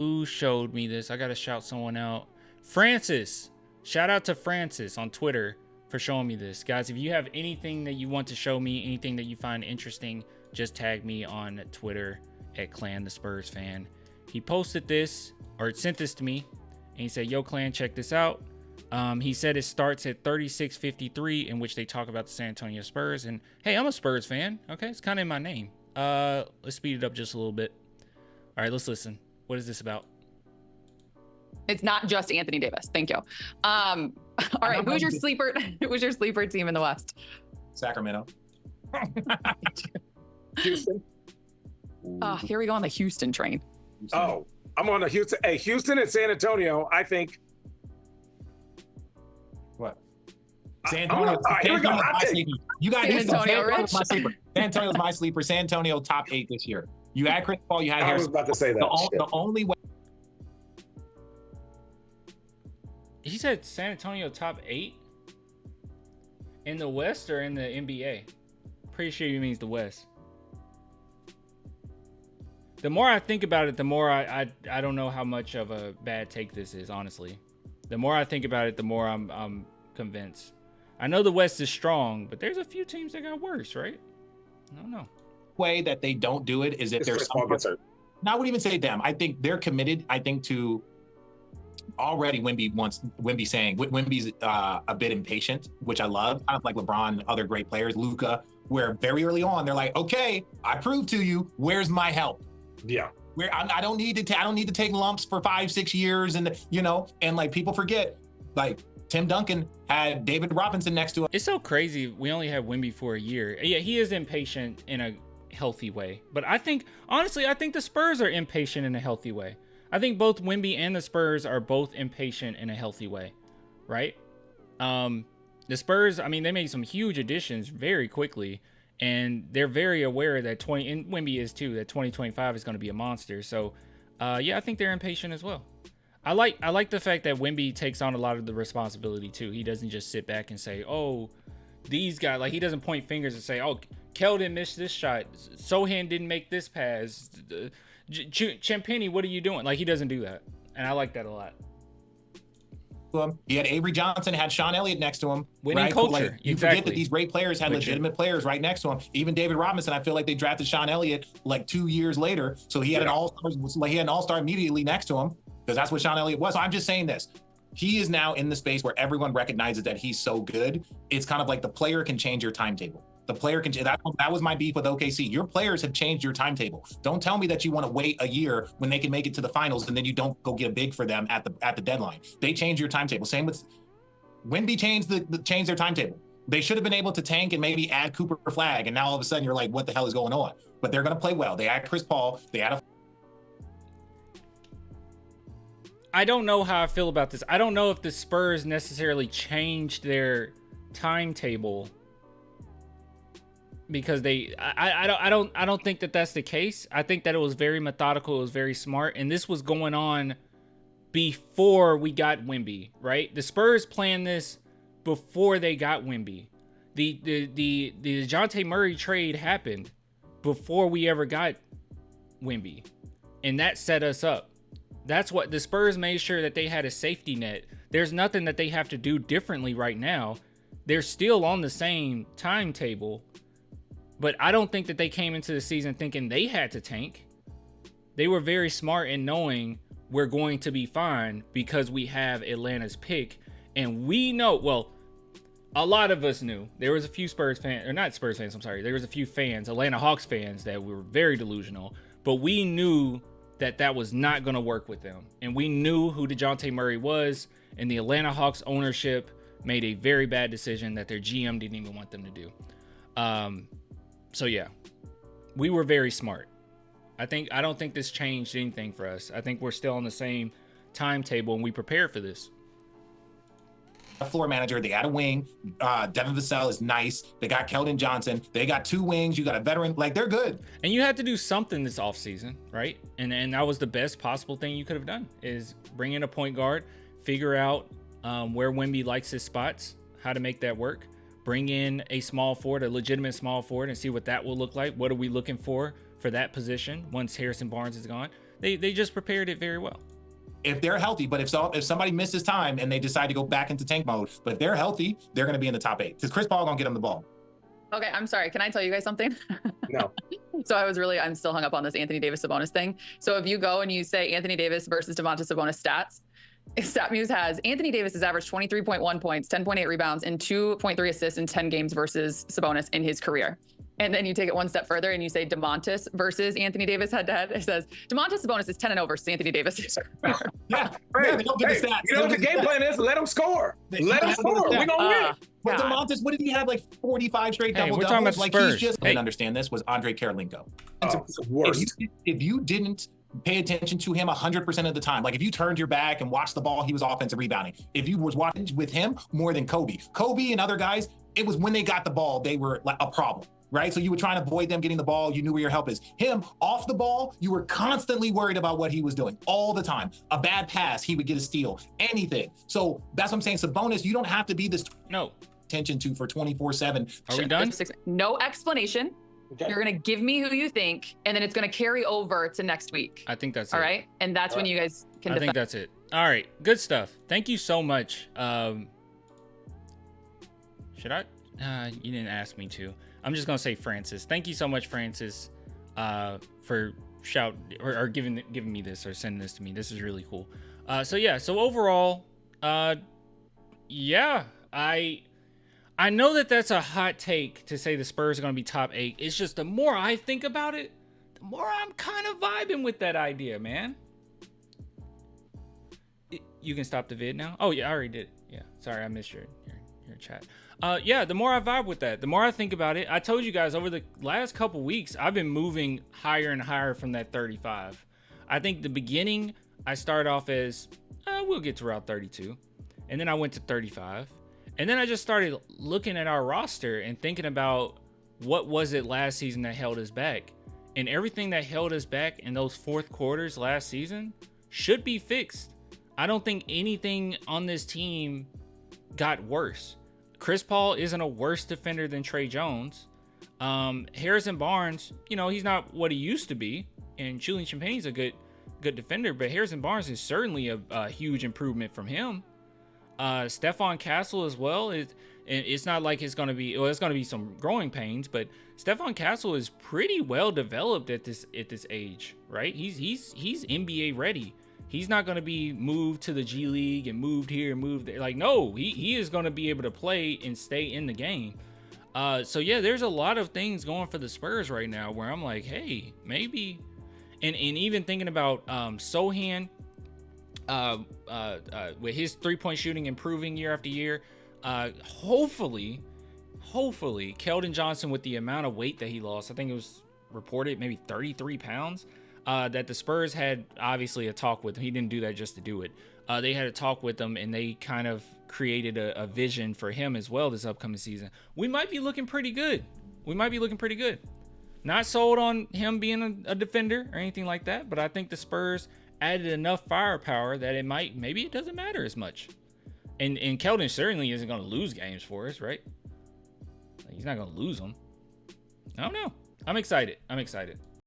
Who showed me this? I gotta shout someone out. Francis. Shout out to Francis on Twitter for showing me this. Guys, if you have anything that you want to show me, anything that you find interesting, just tag me on Twitter at Clan the Spurs Fan. He posted this, or sent this to me, and he said, yo, Clan, check this out. He said it starts at 36:53, in which they talk about the San Antonio Spurs. And hey, I'm a Spurs fan. Okay, it's kind of in my name. Let's speed it up just a little bit. All right, let's listen. What is this about? It's not just Anthony Davis. Thank you. All right, who's your sleeper? Who's your sleeper team in the West? Sacramento. Houston. Here we go on the Houston train. Oh, I'm on the Houston. Hey, Houston and San Antonio, I think. What? San Antonio. Here we go. You got San Antonio, Rich. San Antonio's my sleeper. San Antonio top 8 this year. You had Chris Paul. You had I was Harrison. about to say that. The only way. He said San Antonio top 8 in the West or in the NBA? Pretty sure he means the West. The more I think about it, the more I don't know how much of a bad take this is, honestly. The more I think about it, the more I'm convinced. I know the West is strong, but there's a few teams that got worse, right? I don't know. Way that they don't do it is if there's some. I wouldn't even say them. I think they're committed. I think to already Wemby's a bit impatient, which I love. Kind of like LeBron, other great players, Luka, where very early on they're like, okay, I proved to you, where's my help? Yeah. Where I don't need to take lumps for 5-6 years, and and like people forget, like Tim Duncan had David Robinson next to him. It's so crazy. We only had Wemby for a year. Yeah, he is impatient in a healthy way. But I think the Spurs are impatient in a healthy way. I think both Wemby and the Spurs are both impatient in a healthy way, right? The Spurs, I mean, they made some huge additions very quickly, and they're very aware that and Wemby is too, that 2025 is going to be a monster. So, yeah, I think they're impatient as well. I like the fact that Wemby takes on a lot of the responsibility too. He doesn't just sit back and say, "Oh, these guys," like he doesn't point fingers and say, "Oh, Keldon missed this shot. Sohan didn't make this pass. Champagny, what are you doing?" Like he doesn't do that, and I like that a lot. He had Avery Johnson, had Sean Elliott next to him. Winning right? culture. Like, you forget that these great players had legitimate players right next to him. Even David Robinson, I feel like they drafted Sean Elliott like 2 years later, so he had an all-star immediately next to him, because that's what Sean Elliott was. So I'm just saying this. He is now in the space where everyone recognizes that he's so good. It's kind of like the player can change your timetable. The player can. That was my beef with OKC. Your players have changed your timetable. Don't tell me that you want to wait a year when they can make it to the finals and then you don't go get a big for them at the deadline. They change your timetable. Same with Wemby changed their timetable. They should have been able to tank and maybe add Cooper Flag, and now all of a sudden you're like, what the hell is going on? But they're going to play well. They add Chris Paul. They add a. I don't know how I feel about this. I don't know if the Spurs necessarily changed their timetable, because I don't think that that's the case. I think that it was very methodical, it was very smart, and this was going on before we got Wemby, right? The Spurs planned this before they got Wemby. The DeJounte Murray trade happened before we ever got Wemby, and that set us up. That's what the Spurs made sure that they had a safety net. There's nothing that they have to do differently right now. They're still on the same timetable. But I don't think that they came into the season thinking they had to tank. They were very smart in knowing we're going to be fine because we have Atlanta's pick. And we know, well, a lot of us knew. There was a few Spurs fans, or not Spurs fans, I'm sorry. There was a few fans, Atlanta Hawks fans, that were very delusional. But we knew that that was not going to work with them. And we knew who DeJounte Murray was. And the Atlanta Hawks ownership made a very bad decision that their GM didn't even want them to do. So yeah, we were very smart. I don't think this changed anything for us. I think we're still on the same timetable, and we prepared for this. A floor manager, they had a wing. Devin Vassell is nice. They got Keldon Johnson. They got 2 wings. You got a veteran. Like, they're good. And you had to do something this offseason, right? And that was the best possible thing you could have done, is bring in a point guard, figure out where Wemby likes his spots, how to make that work. Bring in a small forward, a legitimate small forward, and see what that will look like. What are we looking for that position once Harrison Barnes is gone? They just prepared it very well. If they're healthy, but if somebody misses time and they decide to go back into tank mode, but if they're healthy, they're going to be in the top 8 because Chris Paul gonna get them the ball. Okay, I'm sorry. Can I tell you guys something? No. So I'm still hung up on this Anthony Davis Sabonis thing. So if you go and you say Anthony Davis versus Domantas Sabonis stats, StatMuse has Anthony Davis has averaged 23.1 points, 10.8 rebounds, and 2.3 assists in 10 games versus Sabonis in his career. And then you take it one step further and you say Domantas versus Anthony Davis head-to-head. It says Domantas Sabonis is 10-0 versus Anthony Davis. Yeah, they don't get the stats. You know what the game plan is? Let them score. Let them score. We're gonna win. But Domantas, what did he have, like 45 straight double we're talking about doubles? Like Spurs. he's just didn't understand this was Andre Karolinko. It's the worst. If you didn't pay attention to him 100% of the time, like if you turned your back and watched the ball, he was offensive rebounding. If you was watching with him more than Kobe and other guys, it was when they got the ball, they were like a problem. Right? So you were trying to avoid them getting the ball. You knew where your help is. Him off the ball, you were constantly worried about what he was doing all the time. A bad pass, he would get a steal, anything. So that's what I'm saying. Sabonis, you don't have to be this attention to for 24/7. Are we done? No explanation. Okay. You're going to give me who you think, and then it's going to carry over to next week. I think that's all it. right. And that's when you guys can. I think that's it. All right. Good stuff. Thank you so much. Should I? You didn't ask me to. I'm just gonna say Francis. Thank you so much, Francis, for giving me this or sending this to me. This is really cool. So overall, yeah, I know that's a hot take to say the Spurs are gonna be top 8. It's just the more I think about it, the more I'm kind of vibing with that idea, man. You can stop the vid now. Oh yeah, I already did it. Yeah, sorry, I missed your chat. Yeah, the more I vibe with that, the more I think about it. I told you guys over the last couple weeks, I've been moving higher and higher from that 35. I think the beginning, I started off as, we'll get to around 32. And then I went to 35. And then I just started looking at our roster and thinking about what was it last season that held us back. And everything that held us back in those fourth quarters last season should be fixed. I don't think anything on this team got worse. Chris Paul isn't a worse defender than Trey Jones. Harrison Barnes, he's not what he used to be. And Julian Champagne's a good defender, but Harrison Barnes is certainly a huge improvement from him. Stephon Castle as well. It's not like it's going to be some growing pains, but Stephon Castle is pretty well developed at this age, right? He's NBA ready. He's not going to be moved to the G League and moved here and moved there. Like, no, he is going to be able to play and stay in the game. So yeah, there's a lot of things going for the Spurs right now where I'm like, hey, maybe. And even thinking about Sohan, with his 3-point shooting improving year after year, hopefully Keldon Johnson, with the amount of weight that he lost, I think it was reported maybe 33 pounds. That the Spurs had obviously a talk with him. He didn't do that just to do it. They had a talk with him, and they kind of created a vision for him as well this upcoming season. We might be looking pretty good. Not sold on him being a defender or anything like that, but I think the Spurs added enough firepower that maybe it doesn't matter as much. And Keldon certainly isn't going to lose games for us, right? He's not going to lose them. I don't know. I'm excited.